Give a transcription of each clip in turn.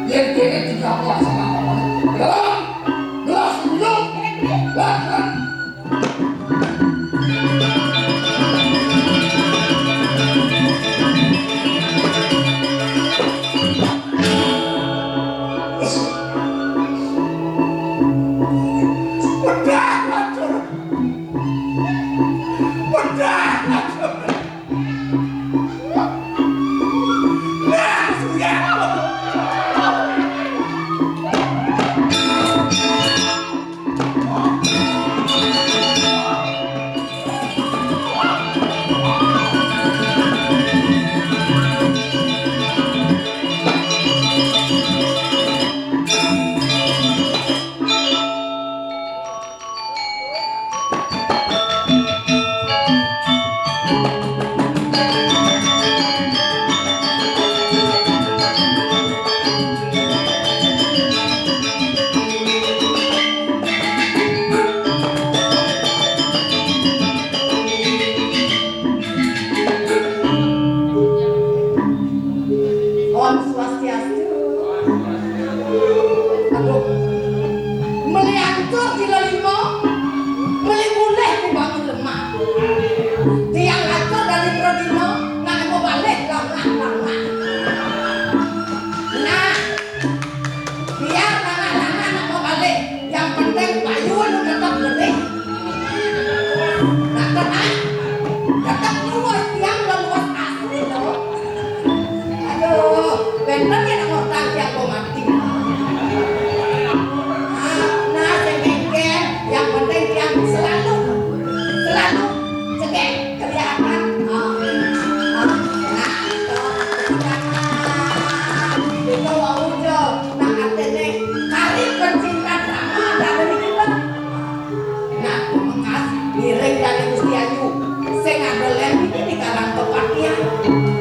Yen kene digawa sama kawan. Gelas minum. Lah.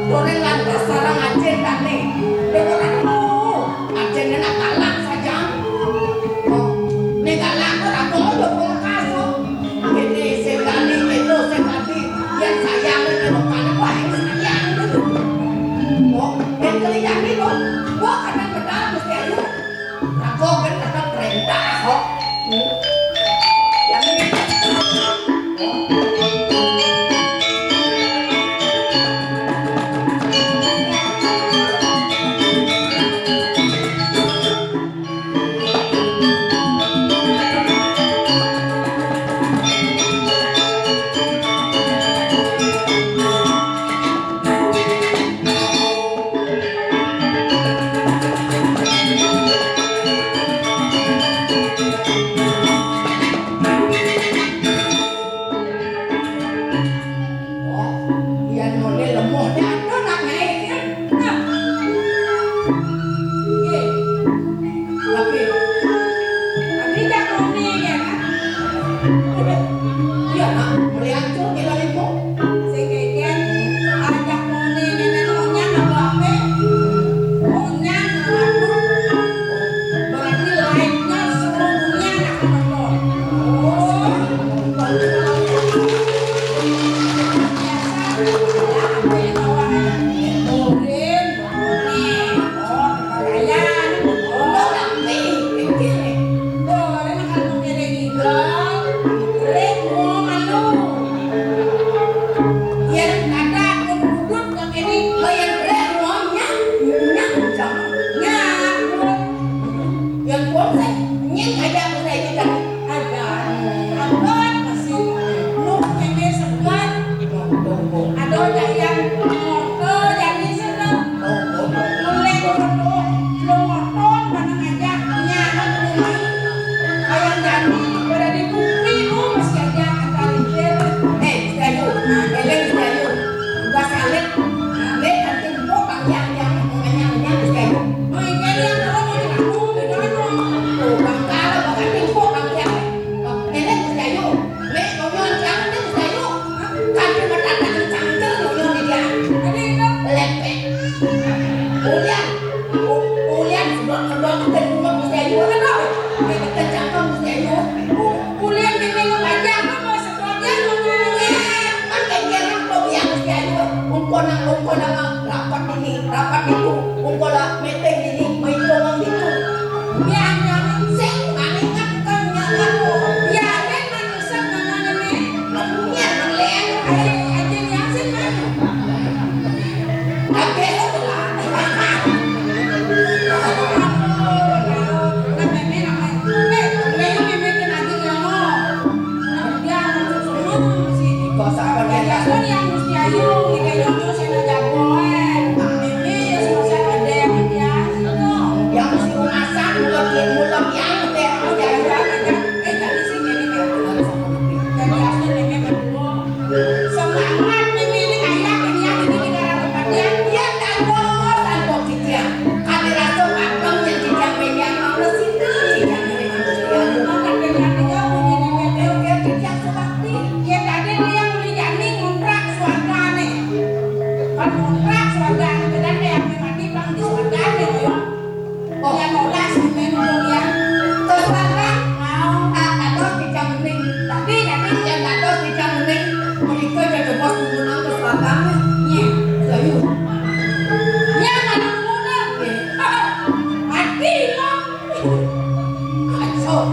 Orang lantas sarang aja kan nih,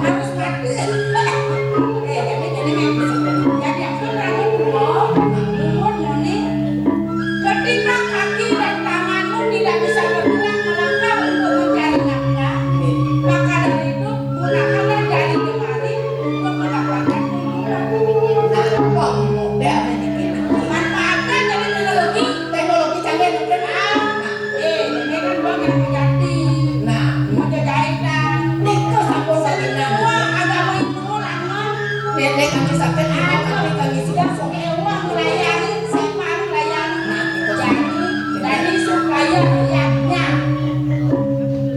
harus mati. Jadi aku lagi dulu, Moni, ketika kaki dan tanganmu tidak bisa bergerak melangkah untuk mencari nafkah, maka dari itu gunakanlah jari jemari untuk mendapatkan kehidupan. Nah, kok model ini Manfaatkan dari teknologi canggih mungkin ini kan gua yang menjadi. nah Mau jahitan. niko sampun sakit Semua agama itu langon. nenek kami sakit kami Sudah sudah semua melayani siapa melayani. Jadi supaya rakyatnya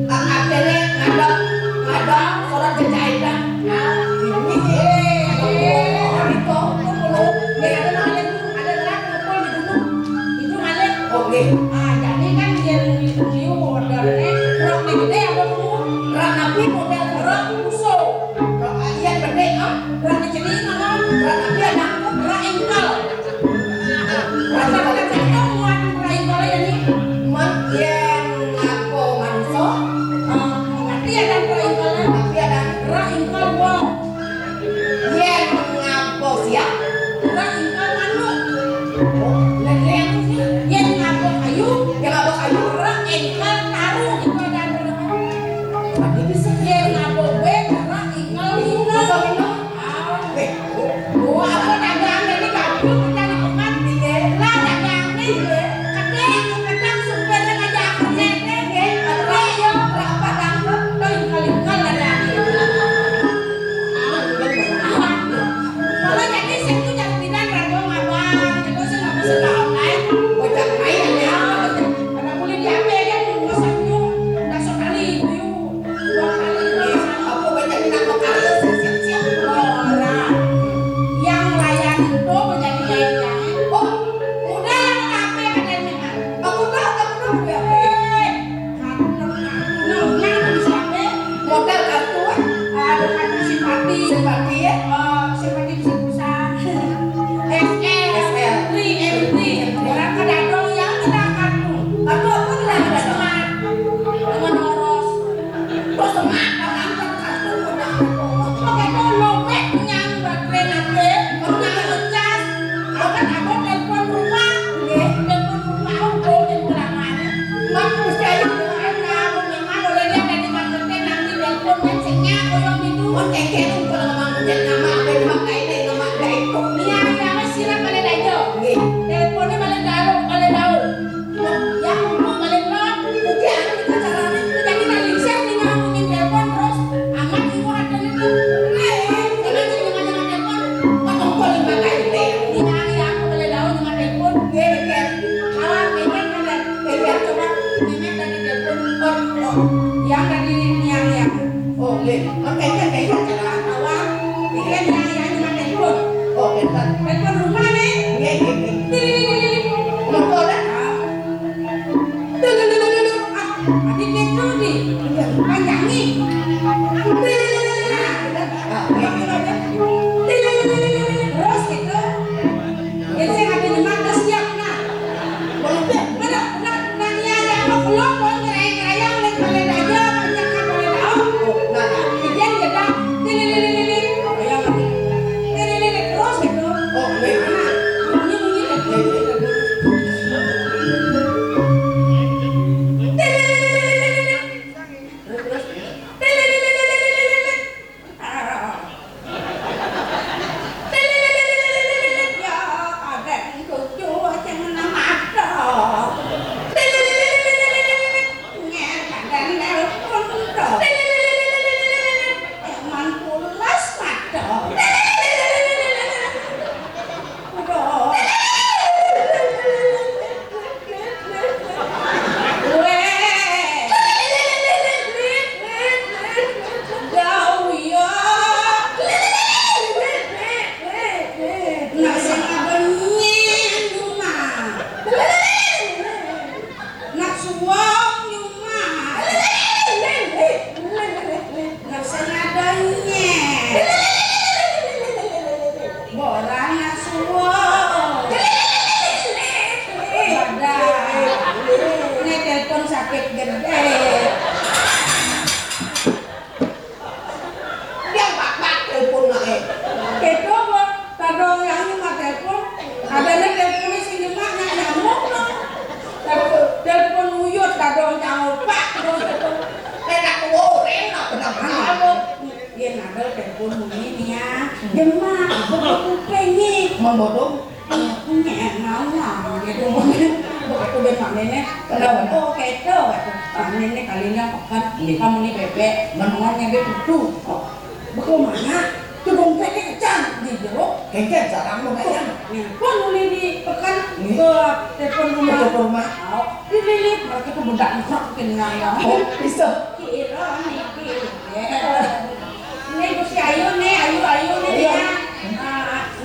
akhirnya ngadok sholat jahitan oke jadi kan dia liu modelnya rok gede apa bu? rok nabi model Rok musuh, rok ayan gede rok jadi ngomong, rok nabi anak rok engkol. Rasa itu muat rok engkol ini. man yang ngapo manso Ngerti ada rok engkolnya? tapi ada Rok engkol wong, yang ngapo siap rok engkol manuk, yang yang ngapok kayu, yang ngapo kayu rok engkol taruh itu ada tapi bisa yang ngapok bek, rok engkol minum. Gua apa dagang ini gabung dari pengat dia. Lah dagang nih kadang supirnya ngajak kerja deh. Ayo berapa dangdut tuh kali-kali ada. Kalau jadi situ jadi tidak radio ngabang, itu sih nggak bisa online. bocah main ya Karena boleh di HP kan masaknya udah sekali view, dua kali aku baca minat kali siap-siap orang yang layan itu menjadi gayanya. oh Udah yang HP ada yang memang. aku tahu ya model kartu Ada kartu simpati, simpati ya simpati pulsa, SL, M3, orang kadang yang tidak kartu. kartu apa nih ada Semat, dengan boros. terus semangat angkat kartu udah Pakai dompet yang baterai nanti, punya ngecas. Akan ada telepon rumah, telepon rumah aku yang pulangan. mak mesti aja on keke lu kalau ngomong punya nama apa nama kayak nama kayak itu nggih ujian itu caranya ngomong kok lima kayak itu yang dari yang oh nggih on keke cara oh kita telepon rumah nih. nggih nggih ngomong dah Adik itu nih, panjangin. Terus gitu, ini saya ada nyemak udah siap nah. Mana niat yang belum mau ngerayang oleh kalian aja, menjaga kalian tahu. Kemudian kita terus gitu. Bunyi Jemak, betul pengen. Membodong. Nhẹ nói là cái đồ cái bên ngoài này đầu ô cái trâu nên cái kali ini apa kan kamu ini bebek menengahnya betul betul mana tuh dompetnya kecang di jeruk Kengkeng jarang lo kayaknya. kan mulai di pekan ke telepon rumah dililit mereka tuh budak ngerak kenal ya Bisa. kira nih ini si ayu nih ya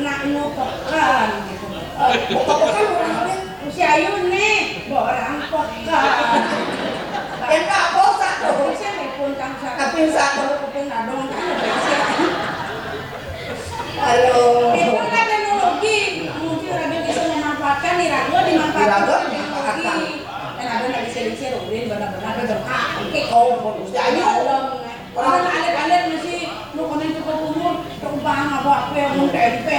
nak nu pekan gitu Pekan orangnya. si ayu nih orang pekan Enak bosan tuh. bisa telepon kang Tapi satu. telepon adong Halo. itu kan teknologi mungkin radio bisa memanfaatkan di radio dimanfaatkan teknologi dan ada nggak bisa diseruin benar-benar ada berkah oke Si Ayu. orang alit-alit masih lu konen cukup umur tumpang apa yang mau tempe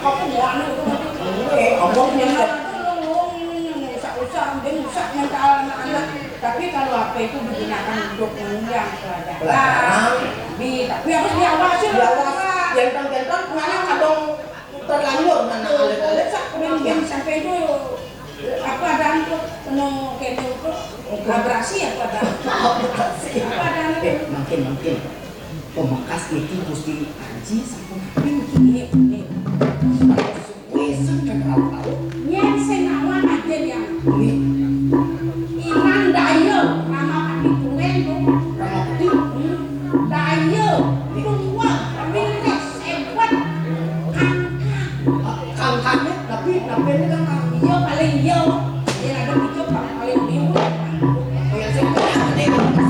kalau mau anu Omongnya usah mungkin usah mental anak-anak tapi kalau apa itu digunakan untuk menunjang pelajaran tapi harus diawasi Gentong-gentong mana kadang terlanjur mana alit-alit mungkin sampai itu apa ada untuk penuh kayak itu abrasi apa ada Makin pemangkas itu Gusti Haji sampun ini Wesen kan tahu. yang senawan aja yang Ini Iman Dayo nama kaki tulen tuh Rama Putih. Dayo tua tapi hebat Kangkangnya tapi ini kan kang. iya paling iya yang ada itu paling dia Yang saya kenal ini.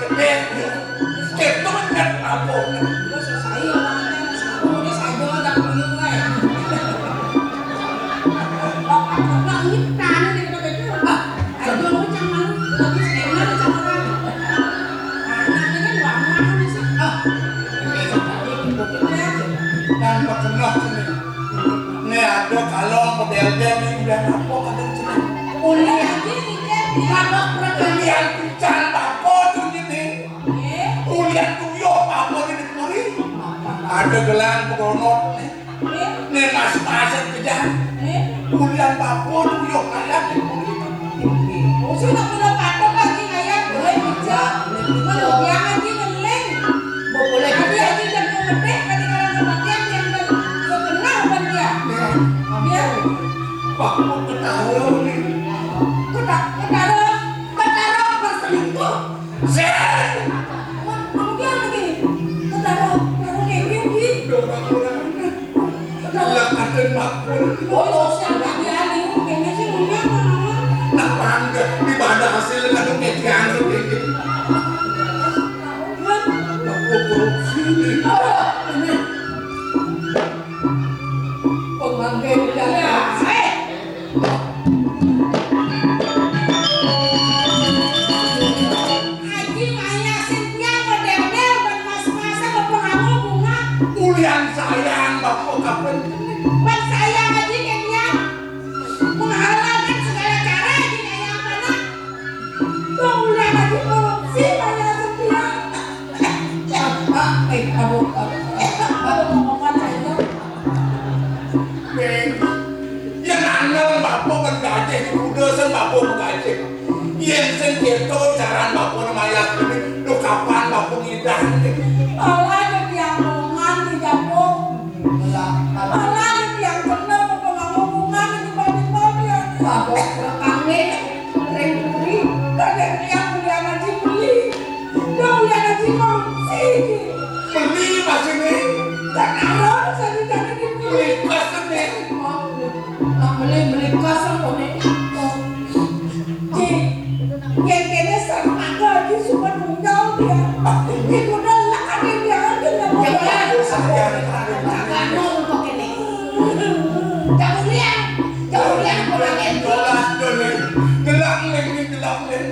gede. Itu kan apa? Terus saya orangnya udah saya udah puyeng lah. Nggak ini petani nih kita itu. Ayo lu jangan lagi enak jangan orang. Anaknya kan warna nih sih. Dan berkenal sini. Ini ada kalau model-model ini udah apa kadang sini. Kuliah aja nih kan. Kalau Kuliah bicara apa tuh ini? Kuliah tuh yo apa ini kuri? Ada gelang pegonot nih. Nih mas-masan kejar. Kuliah apa tuh yo kayak kuri? Oh sih nak punya patok lagi ayah boleh kerja. Kalau dia lagi ngeleng. boleh Tapi aja dan ngedek kali kalau kematian yang terkenal kan dia. Dia Pak mau ketahuan nih. ketaruh berselingkuh. Saya Kemudian lagi ketaruh kayak gini. orang-orang gelang ada makmur. Oh siapa dia nih? Kayaknya sih enggak mama. Kenapa enggak ibadah hasil kadang median seperti ini? Aku korupsi nih. Pemanggil Ya, Haji Maya Sintia model-model dan mas-masa berpengaruh bunga. Kuliah sayang bapak kapan? Ban saya Haji kayaknya menghalalkan segala cara Haji kayak mana. Kemudian Haji korupsi Maya Sintia. Abu ngomong saya. Yang anel bapak kan gaji udah sen bapak gaji. Yang sen itu cara bapak namanya ini lu kapan bapak ngidang nih? Allah jadi yang ngomongan di Japong. Allah jadi yang benar pengamongan di bawah ya. Babok rekangnya sering beli. Kadang yang punya Haji beli. Yang punya Haji korupsi. Beli masih nih. Dan Allah jadi dibeli. Ikhlas kan nih. Nak beli kosong kok nih. Yang kena sama Haji cuma tinggal dia. Itu udah lah kan dia aja nggak mau. Ganong kok ini. Jauh liang kurang itu. Dolas dulu. Gelang nih gelang nih.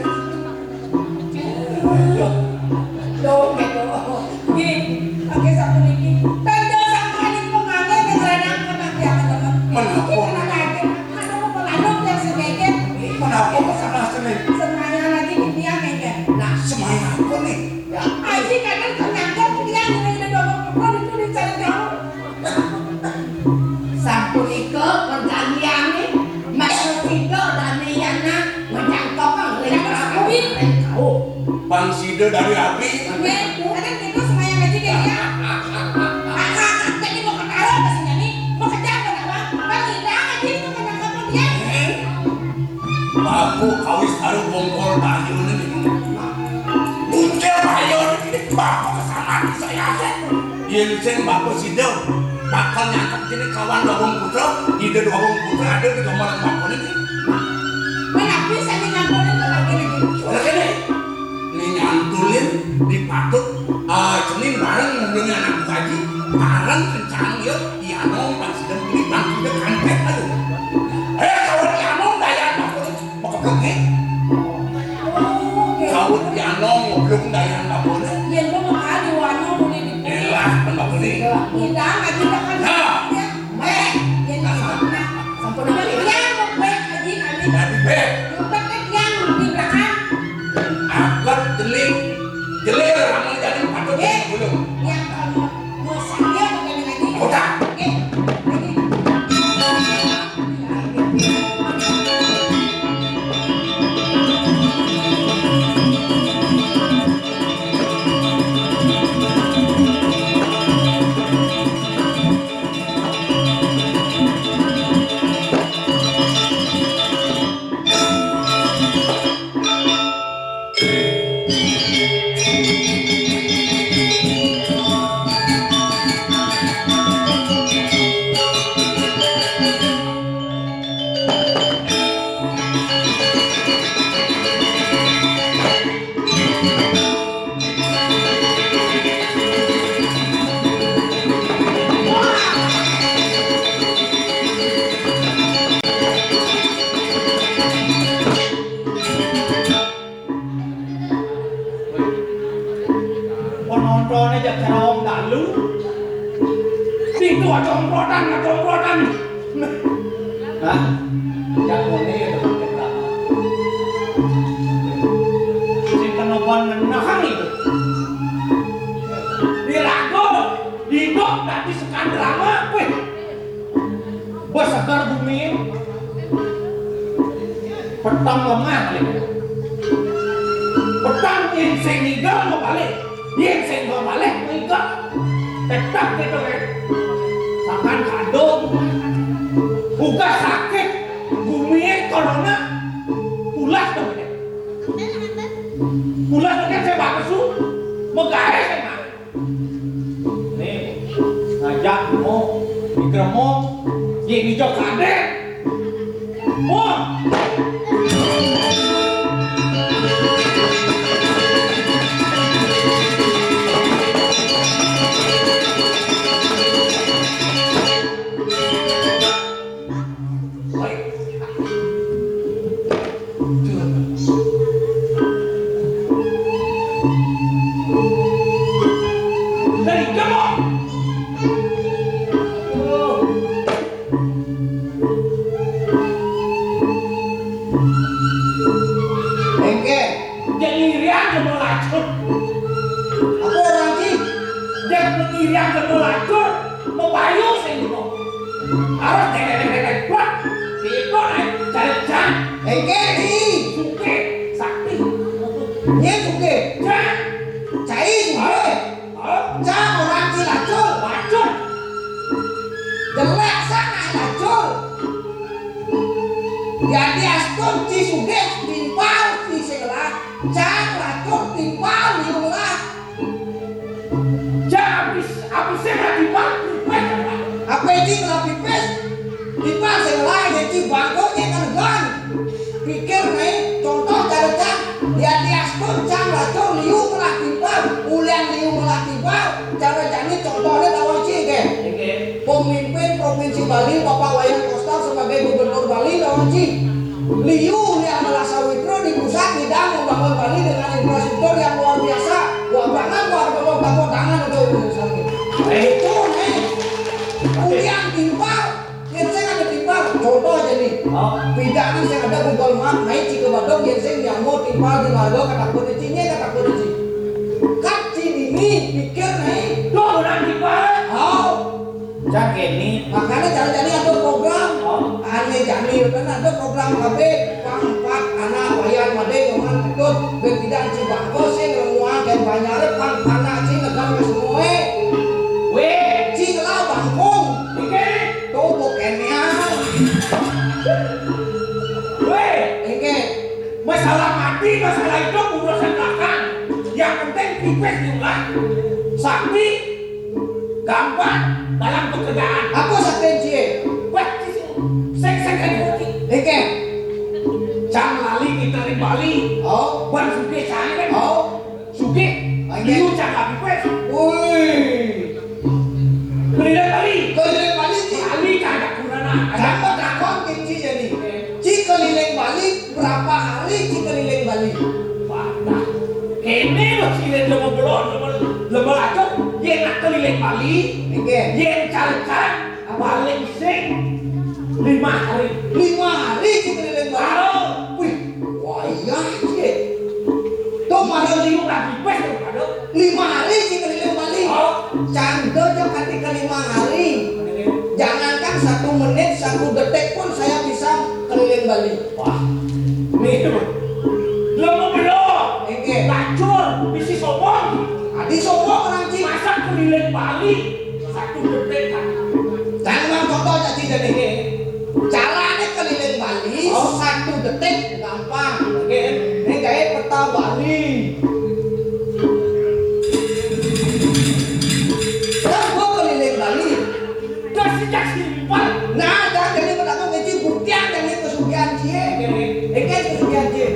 Loh, gitu. Pakai satu lagi. Tanda sama ini pengantin keberadaan kenapa ya teman? Kenapa? Kita lagi. Aduh, pengaduk yang sebaiknya. Kenapa kesana sini? Semuanya lagi dia kayaknya. Nah, Semuanya apa nih? ya. Aji kadang ternyata dia ini double itu dicari jauh. Sampun ike perjanjian nih. Mas Sido dan Yana menjangkau kan kau. Bang Sido dari Abi. Kadang gitu semuanya lagi kayak dia. Jadi mau ketaruh ke sini nih, mau kerja apa apa? Bang tidak aja itu kadang dia. Aku kawis taruh bongkol bayu nih. Buncel bayu ini bapak kesana saya aja. Yang sen bapak Sido bakal nyangkap sini kawan Wabung Putra. Ide Wabung Putra ada di kamar bapak ini. Mana bisa nyamperin ke lagi lagi. Soalnya kan ini nyantulin dipatut Senin bareng ngundangin anak gaji bareng kencang ya Ianong pas sedang beli bangku udah kantet aduh kawan Ianong daya bapak mau keblok nih kawan Ianong mau belum daya bapak nih Yang gua mau kali wano boleh di. elah kan bapak nih Tidak aja kan. Yang Sampun apa nih? yang baik haji kami. dari bed Lupa kan yang di belakang. akar jelir ramal jadi patut belum Yang kalau mau saya bukan lagi. Udah. Lagi. contohnya jak cerong dalu. Itu comprotan. Hah? Jak ngene ya teman kita. Sing kenopan menahang itu. Dirago, hidup tapi sekan drama, weh. Bos segar bumi. Petang lemah kali. Petang yang sing ninggal mau balik. Yang sing mau balik ninggal. Tetap gitu kan. Sakan kandung. Buka sakit. Bumi corona. Pulas tuh kan. Pulas tuh kan saya bagus tuh. Megahnya saya mah. Nih. Ngajak mau. Dikremo. Yang hijau kade. Mau. Jadi astun ci suge timpal ci segelah, cang racun timpal di rumah. Cang habis saya timpal, Apa ini kalau pipes? Timpal segelah jadi bangkoknya kan gan. Pikir nih, contoh cara cang, jadi astun cang racun liu melah timpal, ulian liu melah timpal. Cara jadi contohnya tahu sih ke? Pemimpin Provinsi Bali Bapak Wayan Koster sebagai Gubernur Bali tahu sih. Liu yang malah Sawitro di pusat bidang membangun Bali dengan infrastruktur yang luar biasa. Wabangan tangan untuk urusan itu. Itu nih, ulian timpal, yang saya ada timpal. Contoh aja nih, bidang ini saya ada Google Map, naik Cike Badong, yang saya nyamuk timpal di Margo kata kondisinya kata kondisi. Kaci ini pikir nih, lo orang timpal. Jak ini, makanya cari-cari ada program. Aneh Jamil kan ada program KB pang-empat anak wayan made ngoman ketut ben tidak ci bangko sing remua dan banyare pang-anak ci negang semua. Weh, Ci kelau bangkong. Oke. Tuh bokenya. Weh, Oke. masalah mati, masalah hidup urusan belakang. Yang penting pipes diulang. Sakti gampang dalam pekerjaan. Apa sakten cie? Wah, sek kan bukti. Oke. Jam lali kita di Bali. Oh. Ban suge saya kan. Oh. Suge. Liu jangan pipes. Wih. Keliling Bali. Keliling Bali ci. Bali kagak kurana. Jangan takon ci jadi. Ci keliling Bali berapa hari ci keliling Bali? Wah, kene lo sile lemo belon, lemo lacok. Yang nak keliling Bali. Oke. Yang cari-cari paling sing 5 hari. 5 hari ci keliling Bali. Kalau Wih, wah iya cie. Tuh ada mana liu lagi pipes ada. 5 hari ci keliling Bali. Oh. Cando jok hati ke 5 hari. Jangankan 1 menit, 1 detik pun saya bisa keliling Bali. Wah, nih lemo belon. Oke. Lacur, bisi sombong. Adi sombong orang ci. Masa keliling Bali 1 detik kan? Jangan contoh jadi jadi. Caranya keliling Bali 1 detik gampang. Oke. Ini kayak peta Bali. Dan gua keliling Bali. Udah sejak simpel. Nah, jangan jadi pertama ngeci buktian dari kesugihan cie. Oke, kesugihan cie.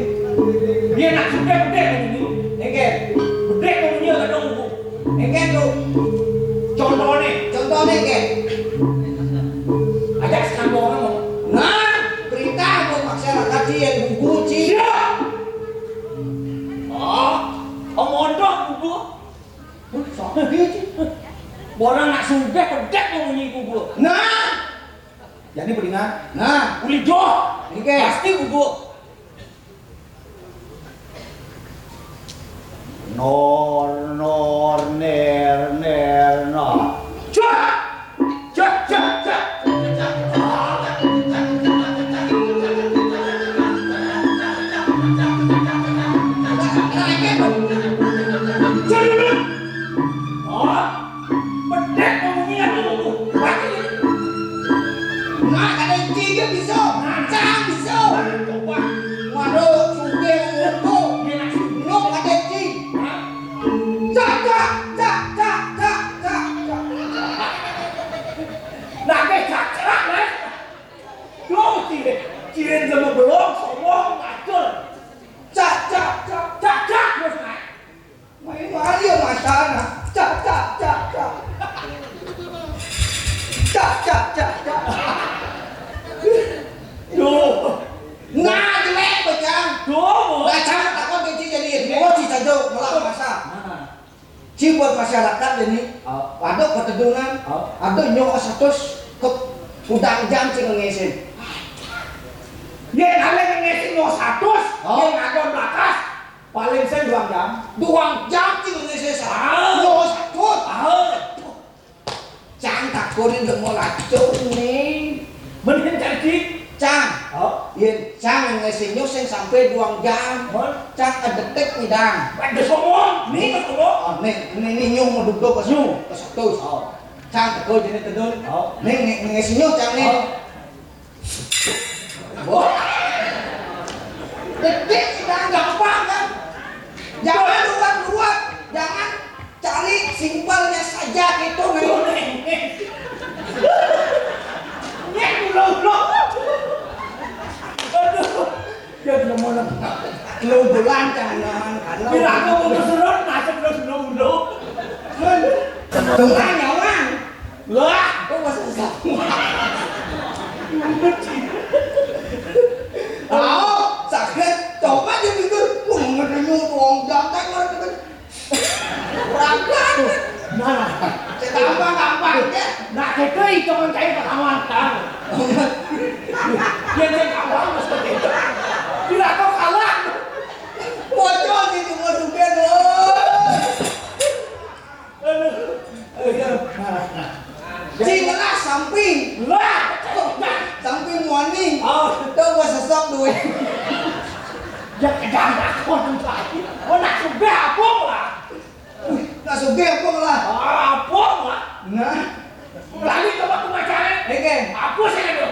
Dia nak sudah gede ini. Oke. Gede punya ada dong. Oke tuh. Contohnya ke. Ajak sekarang orang. Nah, perintah buat masyarakat cie yang buku cie. Oh, Sok gitu. Orang nak sudah pedek mengunyi kubur. Nah, Jadi beringat. nah, Uli joh. Oke. Pasti kubur. Nor ner no. Cak. Pedek mengunyi aku. nah kada tiga bisa, cang bisa. Coba. Waduh, suge ngono. Dia nak sudah. Nuk kada ci. Cak. Nah, kayak cakrak lah. Lo ciren sama belum, sombong, ngacur. Cak. Terus naik. Mai mari macana. Cak. Duh. Nah, jelek bacang. Duh. Bacang takon kecil jadi mau saja malah masa. Ci buat masyarakat ini. Ada ketedunan, ada nyok 100 ke udang jam sing ngesen. Dia kalian ngisi no 100, Oh. dia ngagon batas. Paling saya 2 jam. 2 jam sing ngesen sa. Ah. Nyok 100. Ah. Cang takon ini mau lacung nih. Mending jadi. Cang, Oh. yen cang ngesen nyok sing sampai 2 jam. Cang kedetek nih dang. Ada somong, nih kan somong. Oh, nih nyok mau duduk ke Nyok. ke 100. Oh. Cang takon jadi tedun. Oh. Nih ngesen nyok cang nih. Oh. Wah. Detik sudah gampang kan? Jangan ruwet, jangan cari simpelnya saja gitu nih. Nyek ulo. Aduh. Dia belum mau lengkap. Lu bulan jangan kalau. Bila aku mau serot, nasib lo ulo. Tengah nyawan. Lah. Kok masih sama? Tahu sakit. Coba dia pikir, ngedengin tuang jantai ngerti kan? Berangkat. Nah. Gampang ya. Nah, itu hitungan saya pertama kan. Dia kalah mesti itu. Bila kau kalah, Bocor sih cuma suka Cinglah samping, lah. samping warning. Oh, Itu gua sesok duit. dia kejar aku nanti. Oh, nak sudah apung lah. Nak suge apa lah? Apung lah. Nah, Lagi coba tu macam oke. apa sih itu?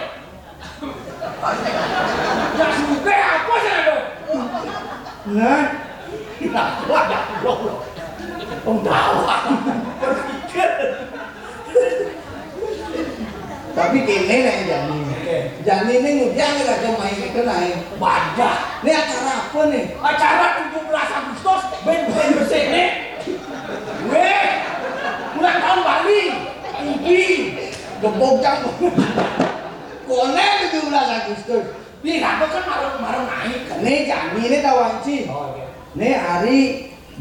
Nak sudah apa sih itu? Nah, Nak kuat dah belum. Oh, tahu. Berpikir. tapi kini nih Jani. Jani ini ngujang nggak ada main itu naik. Banyak. Ini acara apa nih? Acara 17 Agustus ben-ben bersih nih. Weh, ulang tahun Bali. Tinggi. Gebok jam. Kone 17 Agustus. Ini apa kan marah naik. Ini Jani ini tawanci. Oh, iya. Ini hari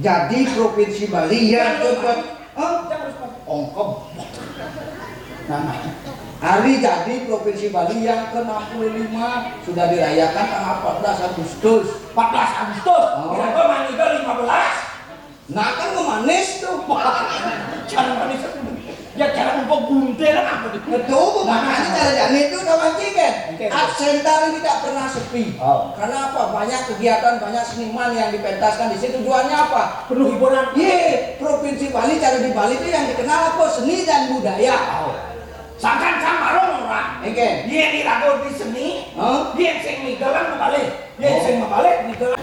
jadi Provinsi Bali yang ke Ongkong. Namanya. Hari jadi Provinsi Bali yang ke-65 sudah dirayakan tanggal 14 Agustus. 14 Agustus. Oh. Kira-kira manggil 15. Nah kan kemanis tuh. Cara manis. Ya cara untuk buntel apa itu? Betul, makanya cara Jani itu kawan kan. Oke. Absentar tidak pernah sepi. Oh. Karena apa? Banyak kegiatan, banyak seniman yang dipentaskan di situ. Tujuannya apa? Penuh hiburan. Ye, Provinsi Bali, cara di Bali itu yang dikenal apa? Seni dan budaya. Oh. Sangkan sama orang. Oke. Dia di lagu di seni. Hah? Dia sing migalan kembali. Dia sing kembali migalan.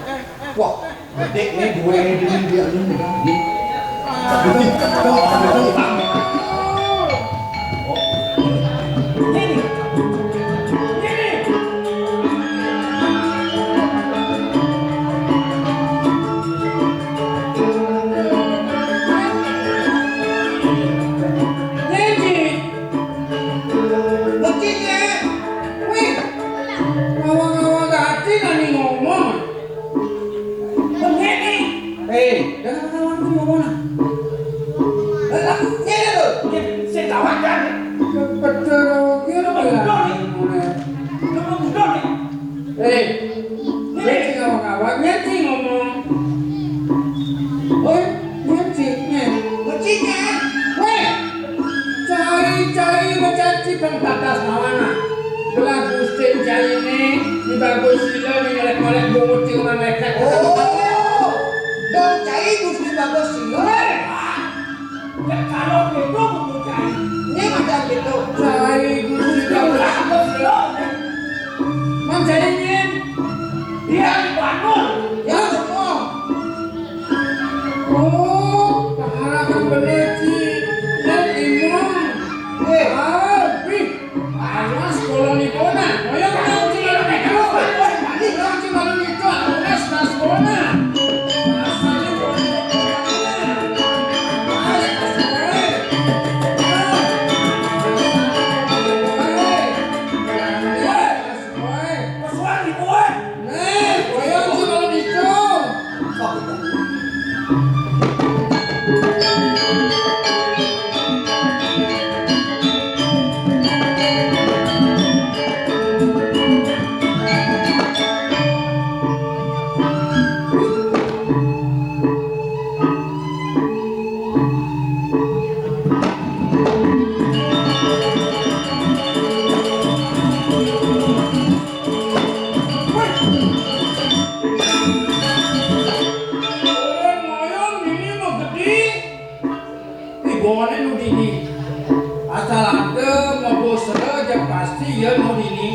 Wah, gede nih dua ini dia ini. Di bagus sila di ngelek-ngelek bumuti orang leket. Oh, dong cai Gusti Bagus Silo. Kalau gitu memutai. Ini macam gitu. Cai Gusti Bagus Silo. Mam jadinya dia di Bandung. Ya semua. Oh, paharakan bener sih. Dan imam. Abi, awas kalau ni kona. Ayo kau cuma mereka lu. Balik kau cuma lu itu. Awas nas kona. Asalnya kona. Awas nas kona. Persoalan di bawah. Nih, ayo cuma lu itu. Orang moyong ini mau gede, boleh nu dini. Asal ada mau bosan aja pasti ya mau dini.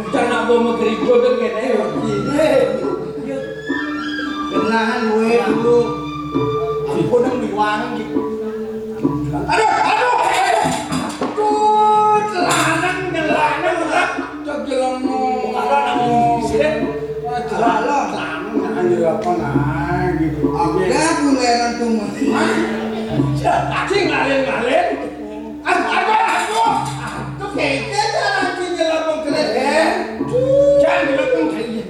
Jangan Prabu Megrigo tuh kene. Kenahan gue dulu. Ampun yang diwangi gitu. Aduh. Lanang nyelanang lah. Cok jelomo. Lah lanang apa nah gitu. Ada buleran tuh mah. Cing ngalen. Aduh. Tuh kayaknya jangan jelomo keren. Jangan bilang kayak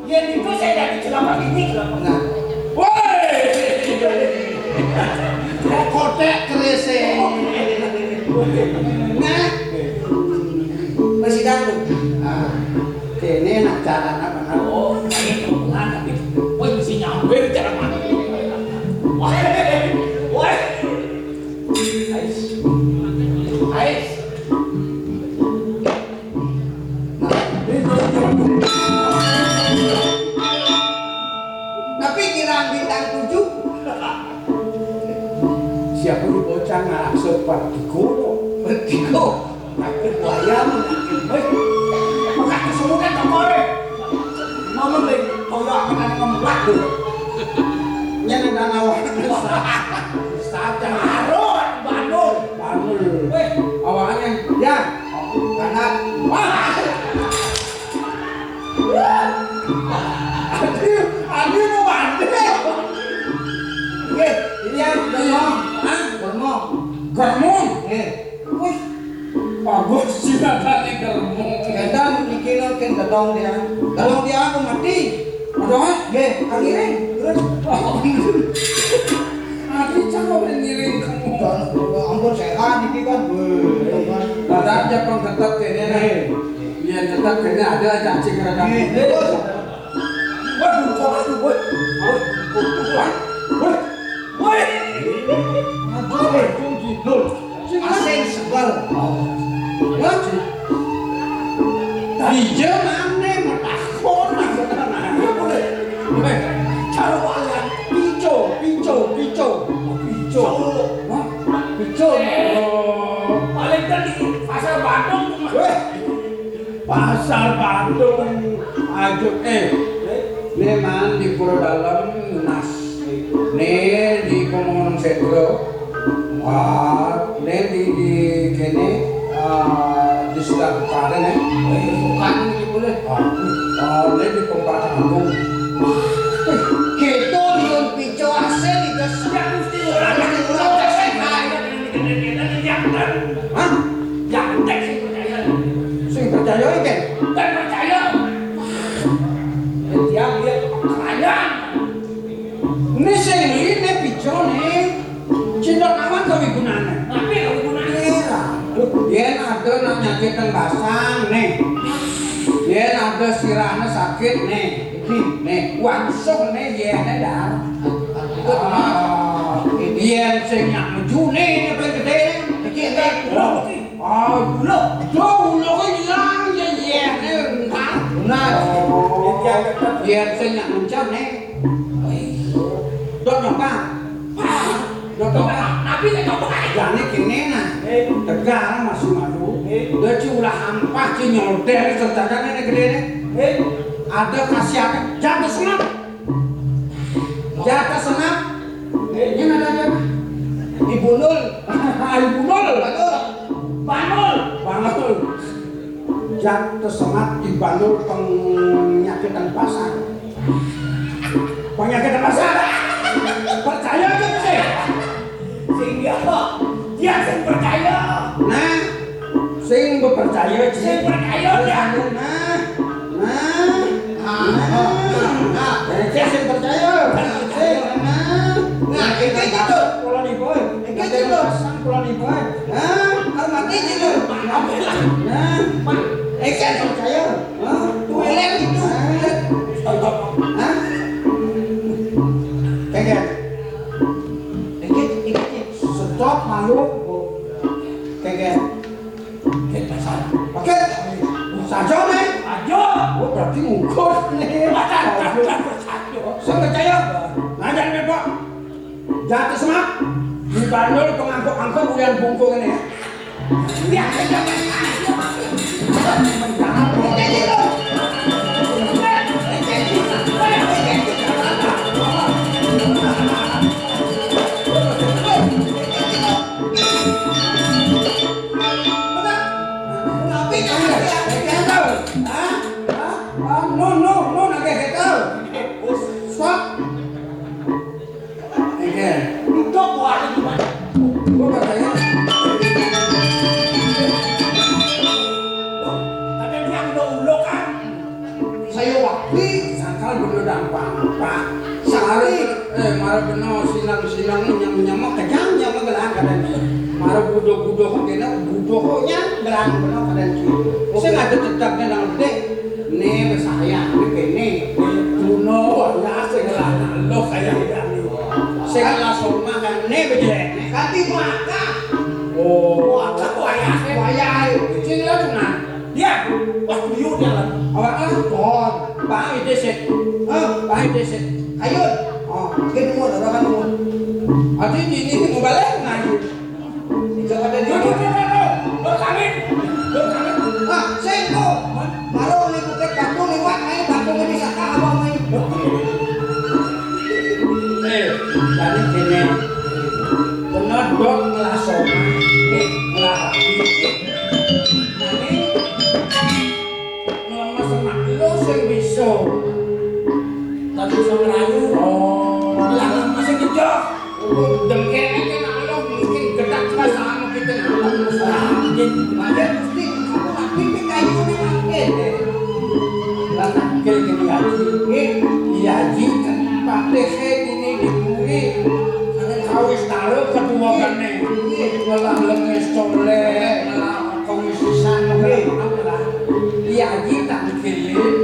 yang itu saya dari celana ini celana. Nah, Woi. kotek kerese. Nah, masih dangdut. Kene nak jalan apa nak? Oh, saya kebetulan tapi woi mesti nyampe cara mana? Woi. Ais. Tapi kirang bintang 7. Siapa di bocah ngarak sepat Bertigo. ayam. Woi. Makan kesemutan tokore. Mama beli koyo akan ada kemulat dulu. Yang udah ngawak. Saja harus Bandung. Woi, Awalnya ya kanan. Aduh mau mandi. Oke, ini yang germong. Germong. Wih, Bagus sih ada nih germong. kadang dikira kan dadong dia aku mati. Udah, ye, akhirnya terus. Aku cakap ngiring kamu. Ampun sehat ini kan. Tetap Jepang tetap kayaknya nih. Iya tetap kayaknya ada cacing rada. Waduh, kok itu boy. Boy. Asing sebel. Wah, Iya. mana metakon Cara walian pico. Hah? Pico. Paling tadi pasar Bandung. Pasar Bandung. Ajo memang di Pura Dalam Nas. Nih di Komongan Sentro. Nih di kene di Sudah Karen ya. Bukan ini boleh. Nih di Kompatan Agung. Gitu liun pico asin di desnya mesti orang yang ulang desnya. Hah? Sing percaya iki? Ini sing ini pico nih. Cindok awan kami gunane. Yen ada nak nyakitan basang nih. Yen ada sirahnya sakit nih. Nih, langsung nih yen dah. Yen sing nyak meju nih apa gede. Iki Dulu kan hilang yen entah. Nah, Yen sing nyak mencet nih. Dok nyapa. Jane kene nah. Tegar masih malu. Dia ulah hampah ci nyolder sertakan ini gede nih. Ada khasiatnya jatuh senap. Ini ada dia. Ibu Nul. Ibu Nul. Banul. Jatuh senap di Bandul penyakitan pasar. Penyakitan pasar. Percaya aja sih. Sehingga dia sing percaya. Nah, sing percaya sih. Saya sing percaya. Nah, itu gitu. Kalau di boy, Gitu loh. kalau di boy. Hormati gitu. Nah, Kan percaya. Toilet itu. Hah? kayak Dikit. stop malu. Kayak Oke. saja nih. Oh berarti ngukut nih. Saya percaya. Ngajar nih Pak. Jatuh semak. Di Bandung pengangkut bukan bungkung ini ya. Oke gitu. budo-budo kena budonya berang benar pada cuy. Saya nggak tetapnya nang gede. Nih saya ini kene Juno ya segala lo kayak ini. Saya langsung makan nih bejelek. Ganti maka. Oh, ada wayah kecil lah cuma. Ya, waktu yuk jalan. Awak lah kon, bahaya deset. Bahaya deset. Ayo. Oh, kita mau orang mau. Adi ini mau balik nggak? Jangan ada Yo, berkawin. Ah, sengko. Baru ni bukan batu lewat main batu ni saka abang main. Jadi kene benar dok melasoma, ngelapi. Ini lama semak lo sing bisa. Tapi sama rayu. Oh, bilang masih kejauh. Dengkene kena lo mungkin gedak sama kita nggak masalah. Ada mesti aku nak pipi kayu ni makin. Lanang kiri kiri haji kan pakai saya ini diburi karena kawis taruh kedua kane ngelang lenges tolek ngelang kawis sisan ngelang haji tak kiri